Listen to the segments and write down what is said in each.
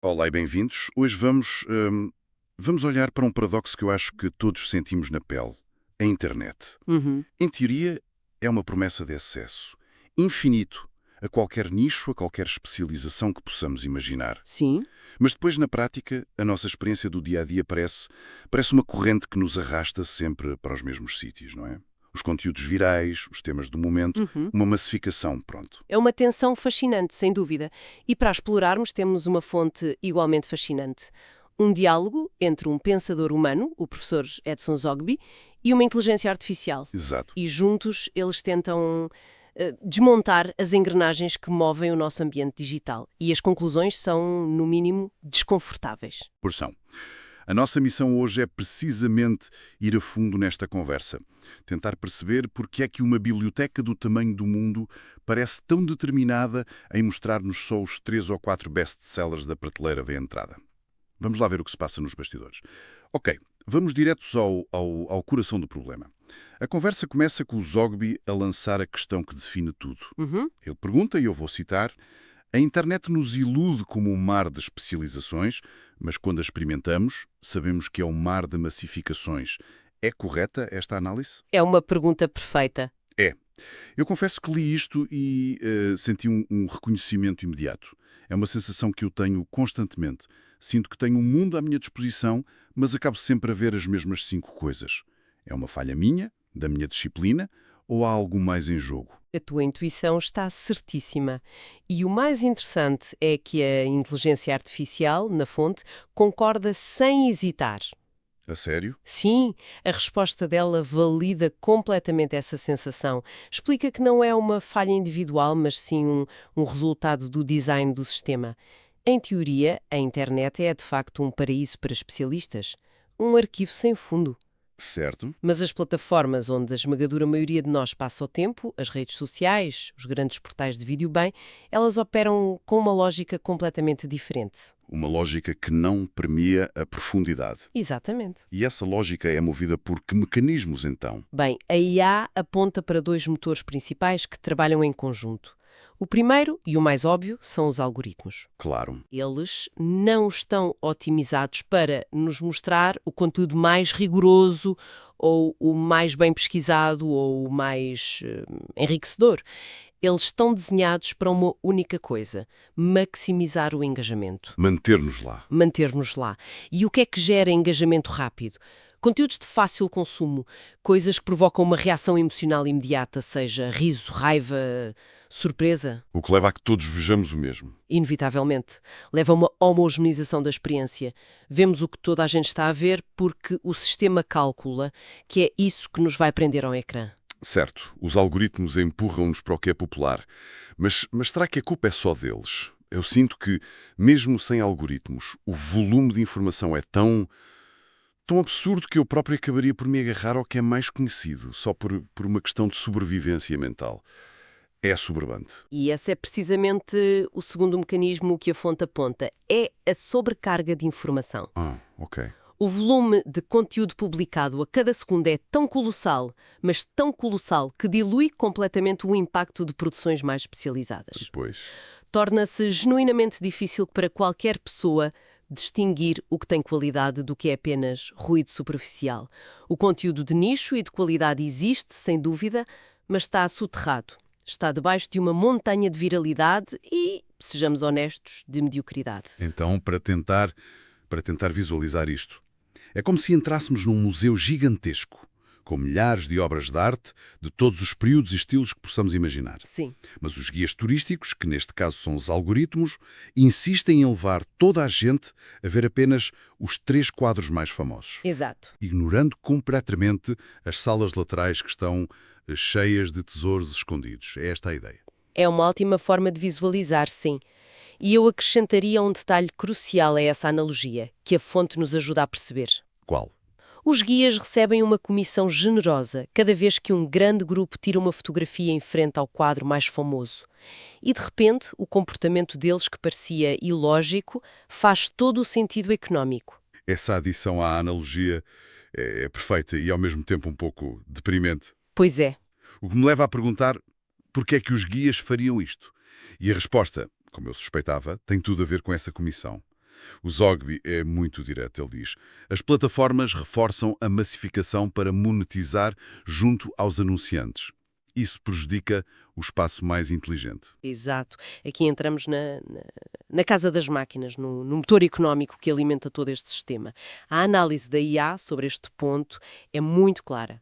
Olá e bem-vindos. Hoje vamos olhar para um paradoxo que eu acho que todos sentimos na pele: a internet. Uhum. Em teoria, é uma promessa de acesso infinito a qualquer nicho, a qualquer especialização que possamos imaginar. Sim, Mas depois, na prática, a nossa experiência do dia-a-dia parece uma corrente que nos arrasta sempre para os mesmos sítios, não é? Os conteúdos virais, os temas do momento, uhum. uma massificação, pronto. É uma tensão fascinante, sem dúvida. E para a explorarmos, temos uma fonte igualmente fascinante. Um diálogo entre um pensador humano, o professor Edson Zogby, e uma inteligência artificial. Exato. E juntos eles tentam desmontar as engrenagens que movem o nosso ambiente digital. E as conclusões são, no mínimo, desconfortáveis. Porção. A nossa missão hoje é precisamente ir a fundo nesta conversa. Tentar perceber porque é que uma biblioteca do tamanho do mundo parece tão determinada em mostrar-nos só os 3 ou 4 best-sellers da prateleira de entrada. Vamos lá ver o que se passa nos bastidores. Ok, vamos diretos ao coração do problema. A conversa começa com o Zogby a lançar a questão que define tudo. Uhum. Ele pergunta, e eu vou citar: a internet nos ilude como um mar de especializações, mas quando a experimentamos, sabemos que é um mar de massificações. É correta esta análise? É uma pergunta perfeita. É. Eu confesso que li isto e senti um reconhecimento imediato. É uma sensação que eu tenho constantemente. Sinto que tenho um mundo à minha disposição, mas acabo sempre a ver as mesmas 5 coisas. É uma falha minha, da minha disciplina, ou há algo mais em jogo? A tua intuição está certíssima. E o mais interessante é que a inteligência artificial, na fonte, concorda sem hesitar. A sério? Sim, a resposta dela valida completamente essa sensação. Explica que não é uma falha individual, mas sim um resultado do design do sistema. Em teoria, a internet é de facto um paraíso para especialistas, um arquivo sem fundo. Certo. Mas as plataformas onde a esmagadora maioria de nós passa o tempo, as redes sociais, os grandes portais de vídeo bem, elas operam com uma lógica completamente diferente. Uma lógica que não premia a profundidade. Exatamente. E essa lógica é movida por que mecanismos, então? Bem, a IA aponta para dois motores principais que trabalham em conjunto. O primeiro, e o mais óbvio, são os algoritmos. Claro. Eles não estão otimizados para nos mostrar o conteúdo mais rigoroso ou o mais bem pesquisado ou o mais enriquecedor. Eles estão desenhados para uma única coisa: maximizar o engajamento, Manter-nos lá. manter-nos lá. E o que é que gera engajamento rápido? Conteúdos de fácil consumo, coisas que provocam uma reação emocional imediata, seja riso, raiva, surpresa. O que leva a que todos vejamos o mesmo. Inevitavelmente, leva a uma homogeneização da experiência. Vemos o que toda a gente está a ver porque o sistema calcula que é isso que nos vai prender ao ecrã. Certo, os algoritmos empurram-nos para o que é popular. Mas será que a culpa é só deles? Eu sinto que, mesmo sem algoritmos, o volume de informação é tão absurdo que eu próprio acabaria por me agarrar ao que é mais conhecido, só por uma questão de sobrevivência mental. É assoberbante. E esse é precisamente o segundo mecanismo que a fonte aponta. É a sobrecarga de informação. Ok. O volume de conteúdo publicado a cada segundo é tão colossal, mas tão colossal, que dilui completamente o impacto de produções mais especializadas. Pois. Torna-se genuinamente difícil para qualquer pessoa distinguir o que tem qualidade do que é apenas ruído superficial. O conteúdo de nicho e de qualidade existe, sem dúvida, mas está soterrado. Está debaixo de uma montanha de viralidade e, sejamos honestos, de mediocridade. Então, para tentar visualizar isto, é como se entrássemos num museu gigantesco, com milhares de obras de arte de todos os períodos e estilos que possamos imaginar. Sim. Mas os guias turísticos, que neste caso são os algoritmos, insistem em levar toda a gente a ver apenas os 3 quadros mais famosos, Exato. ignorando completamente as salas laterais que estão cheias de tesouros escondidos. É esta a ideia. É uma ótima forma de visualizar, sim. E eu acrescentaria um detalhe crucial a essa analogia, que a fonte nos ajuda a perceber. Qual? Os guias recebem uma comissão generosa cada vez que um grande grupo tira uma fotografia em frente ao quadro mais famoso. E, de repente, o comportamento deles, que parecia ilógico, faz todo o sentido económico. Essa adição à analogia é perfeita e ao mesmo tempo um pouco deprimente. Pois é. O que me leva a perguntar porque é que os guias fariam isto. E a resposta, como eu suspeitava, tem tudo a ver com essa comissão. O Zogby é muito direto, ele diz. As plataformas reforçam a massificação para monetizar junto aos anunciantes. Isso prejudica o espaço mais inteligente. Exato. Aqui entramos na casa das máquinas, no motor económico que alimenta todo este sistema. A análise da IA sobre este ponto é muito clara.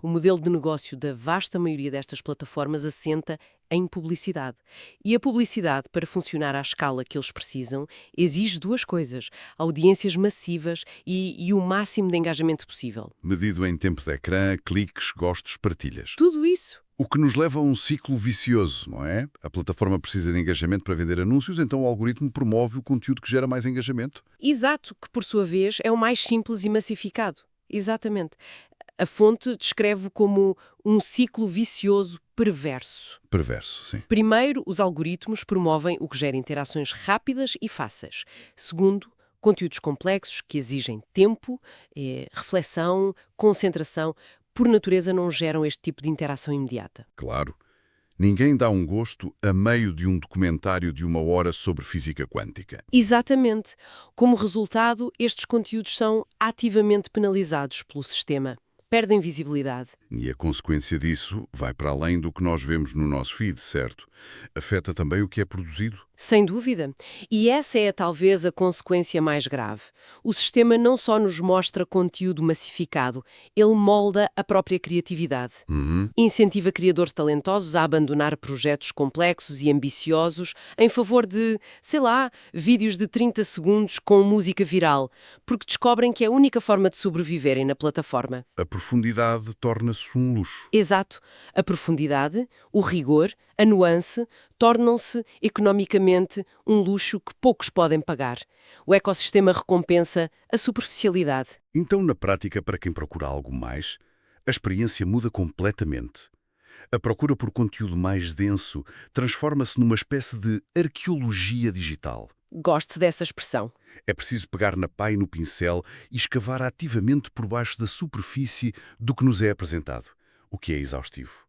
O modelo de negócio da vasta maioria destas plataformas assenta em publicidade. E a publicidade, para funcionar à escala que eles precisam, exige duas coisas: audiências massivas e o máximo de engajamento possível. Medido em tempo de ecrã, cliques, gostos, partilhas. Tudo isso. O que nos leva a um ciclo vicioso, não é? A plataforma precisa de engajamento para vender anúncios, então o algoritmo promove o conteúdo que gera mais engajamento. Exato, que por sua vez é o mais simples e massificado. Exatamente. A fonte descreve-o como um ciclo vicioso perverso. Perverso, sim. Primeiro, os algoritmos promovem o que gera interações rápidas e fáceis. Segundo, conteúdos complexos que exigem tempo, reflexão, concentração, por natureza não geram este tipo de interação imediata. Claro. Ninguém dá um gosto a meio de um documentário de 1 hora sobre física quântica. Exatamente. Como resultado, estes conteúdos são ativamente penalizados pelo sistema. Perdem visibilidade. E a consequência disso vai para além do que nós vemos no nosso feed, certo? Afeta também o que é produzido. Sem dúvida. E essa é talvez a consequência mais grave. O sistema não só nos mostra conteúdo massificado, ele molda a própria criatividade. Incentiva criadores talentosos a abandonar projetos complexos e ambiciosos em favor de, sei lá, vídeos de 30 segundos com música viral, porque descobrem que é a única forma de sobreviverem na plataforma. A profundidade torna-se um luxo. Exato. A profundidade, o rigor, a nuance tornam-se economicamente um luxo que poucos podem pagar. O ecossistema recompensa a superficialidade. Então, na prática, para quem procura algo mais, a experiência muda completamente. A procura por conteúdo mais denso transforma-se numa espécie de arqueologia digital. Gosto dessa expressão. É preciso pegar na pá e no pincel e escavar ativamente por baixo da superfície do que nos é apresentado, o que é exaustivo.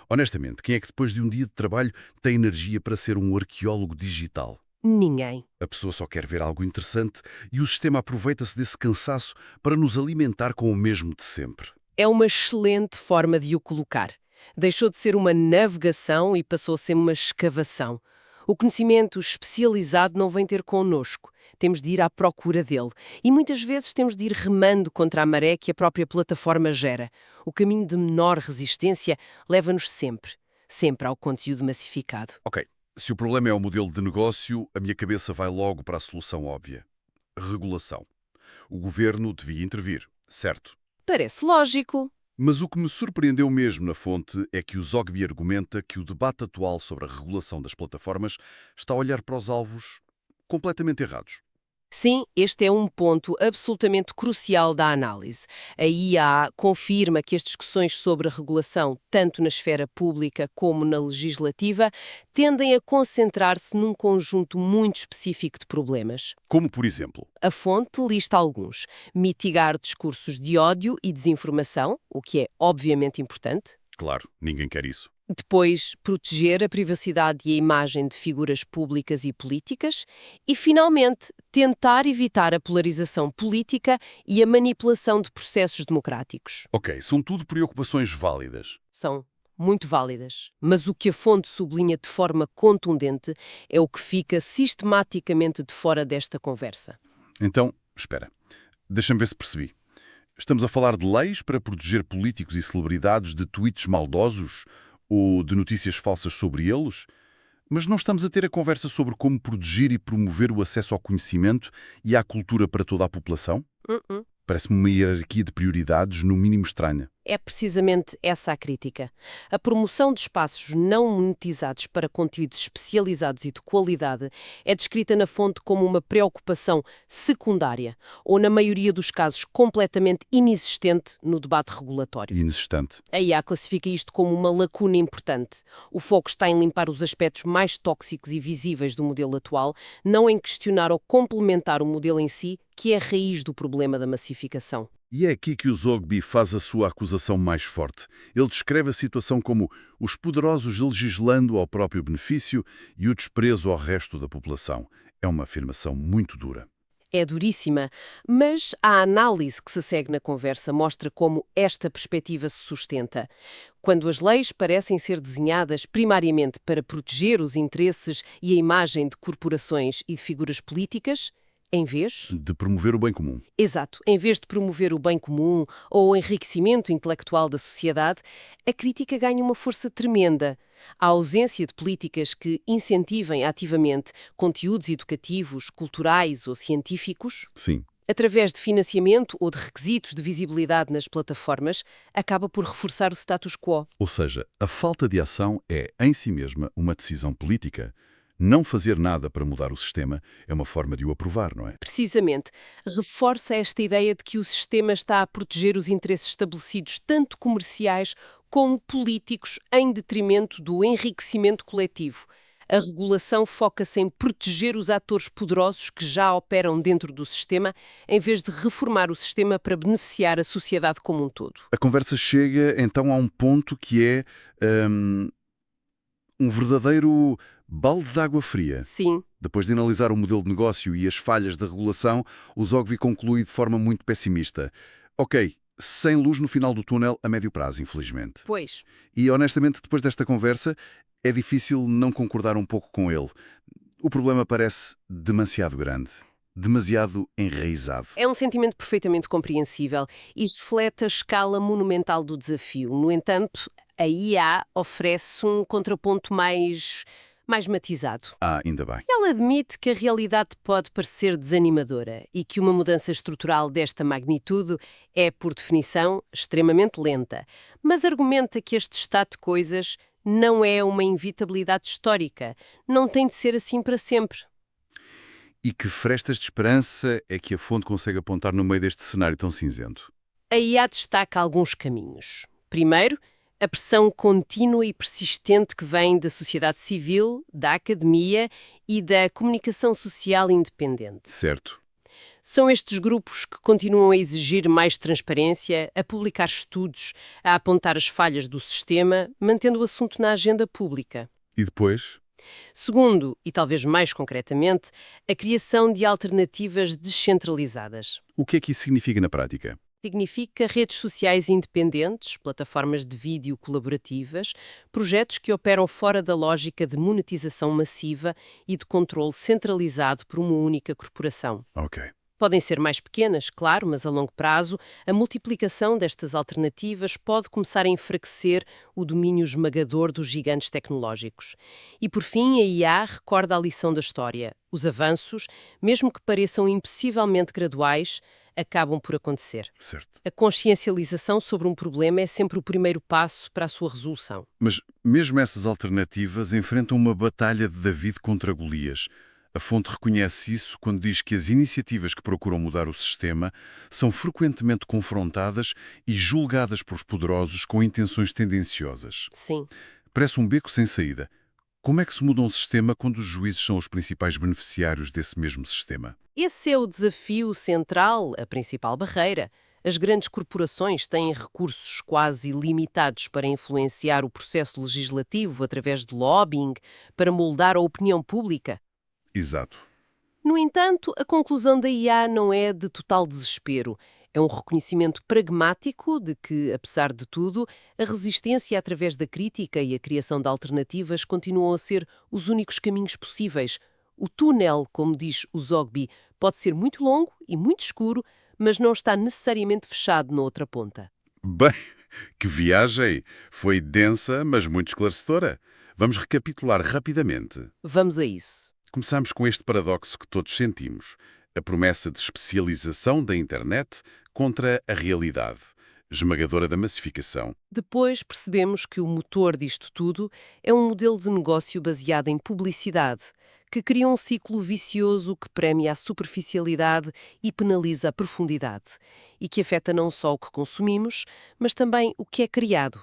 Honestamente, quem é que depois de um dia de trabalho tem energia para ser um arqueólogo digital? Ninguém. A pessoa só quer ver algo interessante e o sistema aproveita-se desse cansaço para nos alimentar com o mesmo de sempre. É uma excelente forma de o colocar. Deixou de ser uma navegação e passou a ser uma escavação. O conhecimento especializado não vem ter connosco. Temos de ir à procura dele. E muitas vezes temos de ir remando contra a maré que a própria plataforma gera. O caminho de menor resistência leva-nos sempre ao conteúdo massificado. Ok, se o problema é o modelo de negócio, a minha cabeça vai logo para a solução óbvia. Regulação. O governo devia intervir, certo? Parece lógico. Mas o que me surpreendeu mesmo na fonte é que o Zogby argumenta que o debate atual sobre a regulação das plataformas está a olhar para os alvos completamente errados. Sim, este é um ponto absolutamente crucial da análise. A IA confirma que as discussões sobre a regulação, tanto na esfera pública como na legislativa, tendem a concentrar-se num conjunto muito específico de problemas. Como, por exemplo, A fonte lista alguns: mitigar discursos de ódio e desinformação, o que é obviamente importante. claro, ninguém quer isso. Depois, proteger a privacidade e a imagem de figuras públicas e políticas. E, finalmente, tentar evitar a polarização política e a manipulação de processos democráticos. Ok, são tudo preocupações válidas. São muito válidas. Mas o que a fonte sublinha de forma contundente é o que fica sistematicamente de fora desta conversa. Então, espera, deixa-me ver se percebi. Estamos a falar de leis para proteger políticos e celebridades de tweets maldosos ou de notícias falsas sobre eles? Mas não estamos a ter a conversa sobre como proteger e promover o acesso ao conhecimento e à cultura para toda a população? Parece-me uma hierarquia de prioridades no mínimo estranha. É precisamente essa a crítica. A promoção de espaços não monetizados para conteúdos especializados e de qualidade é descrita na fonte como uma preocupação secundária ou, na maioria dos casos, completamente inexistente no debate regulatório. Inexistente. A IA classifica isto como uma lacuna importante. O foco está em limpar os aspectos mais tóxicos e visíveis do modelo atual, não em questionar ou complementar o modelo em si, que é a raiz do problema da massificação. E é aqui que o Zogby faz a sua acusação mais forte. Ele descreve a situação como os poderosos legislando ao próprio benefício e o desprezo ao resto da população. É uma afirmação muito dura. É duríssima, mas a análise que se segue na conversa mostra como esta perspectiva se sustenta. Quando as leis parecem ser desenhadas primariamente para proteger os interesses e a imagem de corporações e de figuras políticas, em vez... De promover o bem comum. Exato. Em vez de promover o bem comum ou o enriquecimento intelectual da sociedade, a crítica ganha uma força tremenda. A ausência de políticas que incentivem ativamente conteúdos educativos, culturais ou científicos, Sim. através de financiamento ou de requisitos de visibilidade nas plataformas, acaba por reforçar o status quo. Ou seja, a falta de ação é, em si mesma, uma decisão política. Não fazer nada para mudar o sistema é uma forma de o aprovar, não é? Precisamente, reforça esta ideia de que o sistema está a proteger os interesses estabelecidos, tanto comerciais como políticos, em detrimento do enriquecimento coletivo. A regulação foca-se em proteger os atores poderosos que já operam dentro do sistema, em vez de reformar o sistema para beneficiar a sociedade como um todo. A conversa chega, então, a um ponto que é um verdadeiro balde de água fria. Sim. Depois de analisar o modelo de negócio e as falhas da regulação, o Zogby conclui de forma muito pessimista. Ok, sem luz no final do túnel a médio prazo, infelizmente. Pois. E, honestamente, depois desta conversa, é difícil não concordar um pouco com ele. O problema parece demasiado grande, demasiado enraizado. É um sentimento perfeitamente compreensível e reflete a escala monumental do desafio. No entanto, a IA oferece um contraponto mais matizado. Ainda bem. Ela admite que a realidade pode parecer desanimadora e que uma mudança estrutural desta magnitude é, por definição, extremamente lenta, mas argumenta que este estado de coisas não é uma inevitabilidade histórica, não tem de ser assim para sempre. E que frestas de esperança é que a fonte consegue apontar no meio deste cenário tão cinzento? A IA destaca alguns caminhos. Primeiro, a pressão contínua e persistente que vem da sociedade civil, da academia e da comunicação social independente. Certo. São estes grupos que continuam a exigir mais transparência, a publicar estudos, a apontar as falhas do sistema, mantendo o assunto na agenda pública. E depois? Segundo, e talvez mais concretamente, a criação de alternativas descentralizadas. O que é que isso significa na prática? Significa redes sociais independentes, plataformas de vídeo colaborativas, projetos que operam fora da lógica de monetização massiva e de controle centralizado por uma única corporação. Ok. Podem ser mais pequenas, claro, mas a longo prazo, a multiplicação destas alternativas pode começar a enfraquecer o domínio esmagador dos gigantes tecnológicos. E, por fim, a IA recorda a lição da história. Os avanços, mesmo que pareçam impossivelmente graduais, acabam por acontecer. Certo. A consciencialização sobre um problema é sempre o primeiro passo para a sua resolução. Mas mesmo essas alternativas enfrentam uma batalha de David contra Golias. A fonte reconhece isso quando diz que as iniciativas que procuram mudar o sistema são frequentemente confrontadas e julgadas por poderosos com intenções tendenciosas. Sim. Parece um beco sem saída. Como é que se muda um sistema quando os juízes são os principais beneficiários desse mesmo sistema? Esse é o desafio central, a principal barreira. As grandes corporações têm recursos quase ilimitados para influenciar o processo legislativo através de lobbying, para moldar a opinião pública. Exato. No entanto, a conclusão da IA não é de total desespero. É um reconhecimento pragmático de que, apesar de tudo, a resistência através da crítica e a criação de alternativas continuam a ser os únicos caminhos possíveis. O túnel, como diz o Zogby, pode ser muito longo e muito escuro, mas não está necessariamente fechado na outra ponta. Bem, que viagem! Foi densa, mas muito esclarecedora. Vamos recapitular rapidamente. Vamos a isso. Começamos com este paradoxo que todos sentimos. A promessa de especialização da internet contra a realidade esmagadora da massificação. Depois percebemos que o motor disto tudo é um modelo de negócio baseado em publicidade, que cria um ciclo vicioso que premia a superficialidade e penaliza a profundidade, e que afeta não só o que consumimos, mas também o que é criado.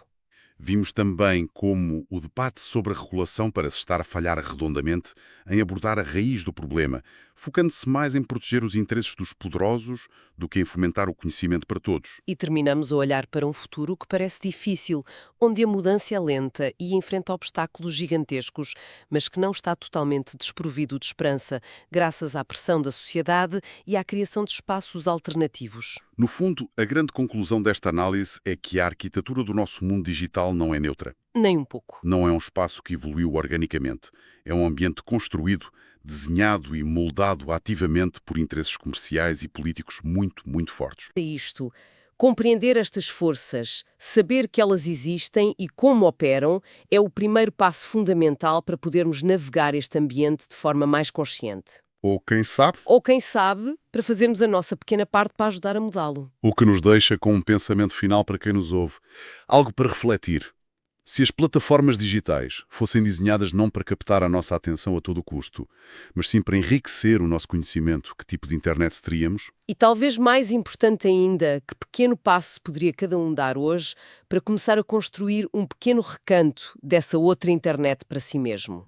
Vimos também como o debate sobre a regulação parece estar a falhar redondamente em abordar a raiz do problema, focando-se mais em proteger os interesses dos poderosos do que em fomentar o conhecimento para todos. E terminamos a olhar para um futuro que parece difícil, onde a mudança é lenta e enfrenta obstáculos gigantescos, mas que não está totalmente desprovido de esperança, graças à pressão da sociedade e à criação de espaços alternativos. No fundo, a grande conclusão desta análise é que a arquitetura do nosso mundo digital não é neutra. Nem um pouco. Não é um espaço que evoluiu organicamente. É um ambiente construído, desenhado e moldado ativamente por interesses comerciais e políticos muito, muito fortes. É isto. Compreender estas forças, saber que elas existem e como operam, é o primeiro passo fundamental para podermos navegar este ambiente de forma mais consciente. Ou, quem sabe, Ou, quem sabe, para fazermos a nossa pequena parte para ajudar a mudá-lo. o que nos deixa com um pensamento final para quem nos ouve. Algo para refletir. Se as plataformas digitais fossem desenhadas não para captar a nossa atenção a todo custo, mas sim para enriquecer o nosso conhecimento, que tipo de internet teríamos? E talvez mais importante ainda, que pequeno passo poderia cada um dar hoje para começar a construir um pequeno recanto dessa outra internet para si mesmo?